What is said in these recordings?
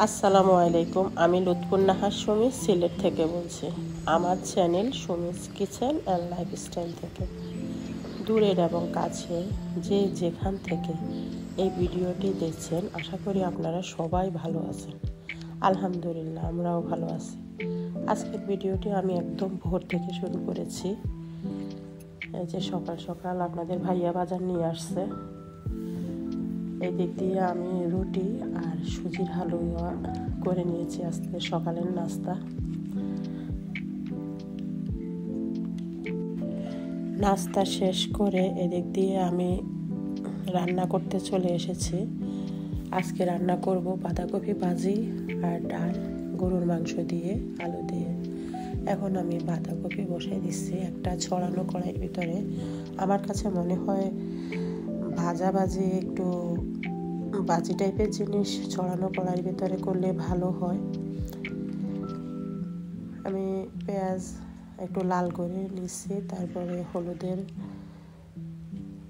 আসসালামু আলাইকুম। আমি লুৎফুন্নাহার সুমি সিলেট থেকে বলছি। আমার channel Sumi's kitchen and lifestyle থেকে দূরের এবং কাছে যে যেখান থেকে এই ভিডিওটি দেখছেন, আশা করি আপনারা সবাই ভালো আছেন। আলহামদুলিল্লাহ, আমরাও ভালো আছি। আজকের ভিডিওটি আমি একদম ভোর থেকে শুরু করেছি। এই যে সকাল সকাল আপনাদের ভাইয়া বাজার নিয়ে আসছে। এই দিক দিয়ে আমি রুটি আর সুজির হালুয়া করে নিয়েছি আজকে সকালের নাস্তা। নাস্তা শেষ করে এদিক দিয়ে আমি রান্না করতে চলে এসেছি। আজকে রান্না করব বাঁধাকপি ভাজি আর ডাল, গরুর মাংস দিয়ে, আলু দিয়ে। এখন আমি বাঁধাকপি বসাই দিচ্ছি একটা ছড়ানো কড়াইয়ের ভিতরে। আমার কাছে মনে হয় ভাজি একটু বাজি টাইপের জিনিস ছড়ানো কড়াইয়ের ভিতরে করলে ভালো হয়। আমি পেঁয়াজ একটু লাল করে নিচ্ছি, তারপরে হলুদের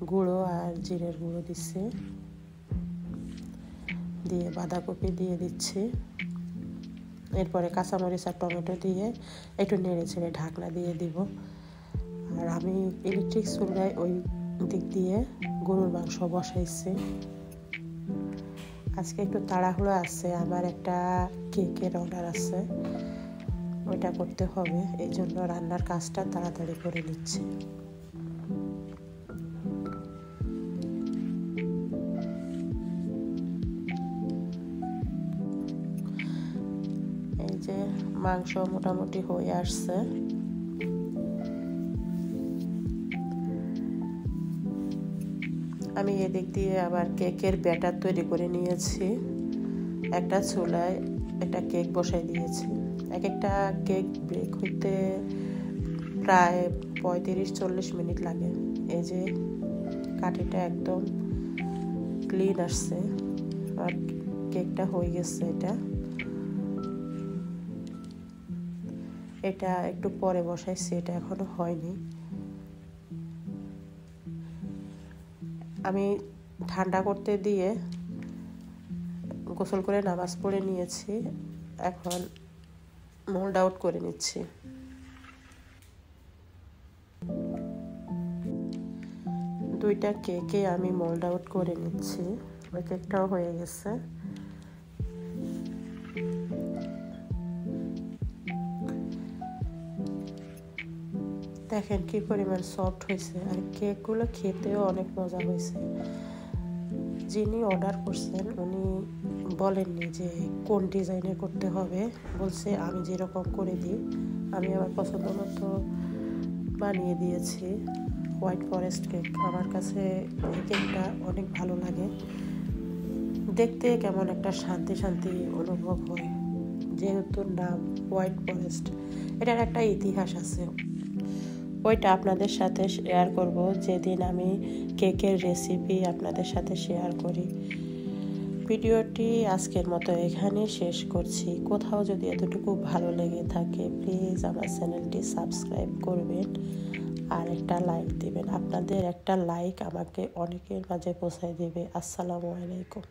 গুঁড়ো আর জিরের গুঁড়ো দিচ্ছি, দিয়ে বাঁধাকপি দিয়ে দিচ্ছি। এরপরে কাঁচামরিচ আর টমেটো দিয়ে একটু নেড়ে ছেড়ে ঢাকনা দিয়ে দিব। আর আমি ইলেকট্রিক চুলায় ওই দিক দিয়ে গরুর মাংস বসাইছি। আজকে একটু তাড়াহুড়ো আছে, আমার একটা কেকের অর্ডার আছে, ওইটা করতে হবে, এই জন্য রান্নার কাজটা তাড়াতাড়ি করে নিচ্ছি। এই যে মাংস মোটামুটি হয়ে আসছে। আমি এদিক দিয়ে আবার কেকের ব্যাটার তৈরি করে নিয়েছি। একটা চুলায় একটা কেক বসাই দিয়েছি। এক একটা কেক বেক হইতে প্রায় 35-40 মিনিট লাগে। এই যে কাঠিটা একদম ক্লিন আসছে আর কেকটা হয়ে গেছে। এটা একটু পরে বসাইছি, এটা এখনো হয়নি। আমি ঠান্ডা করতে দিয়ে গোসল করে নামাজ পড়ে নিয়েছি। এখন মোল্ড আউট করে নিচ্ছি। দুইটা কেকে আমি মোল্ড আউট করে নিচ্ছি। ওই কেকটাও হয়ে গেছে। দেখেন কি পরিমাণ সফট হয়েছে, আর কেকগুলো খেতেও অনেক মজা হয়েছে। যিনি অর্ডার করছেন উনি বলেননি যে কোন ডিজাইনে করতে হবে, বলছে আমি যেরকম করে দিই। আমি আমার পছন্দ মতো বানিয়ে দিয়েছি। হোয়াইট ফরেস্ট কেক, আমার কাছে এই কেকটা অনেক ভালো লাগে। দেখতে কেমন একটা শান্তি শান্তি অনুভব হয়, যেহেতু নাম হোয়াইট ফরেস্ট। এটার একটা ইতিহাস আছে, ওইটা আপনাদের সাথে শেয়ার করব যেদিন আমি কেকের রেসিপি আপনাদের সাথে শেয়ার করি। ভিডিওটি আজকের মতো এখানে শেষ করছি। কোথাও যদি এতটুকু ভালো লেগে থাকে, প্লিজ আমার চ্যানেলটি সাবস্ক্রাইব করবেন আর একটা লাইক দিবেন। আপনাদের একটা লাইক আমাকে অনেকের মাঝে পৌঁছায় দেবে। আসসালামু আলাইকুম।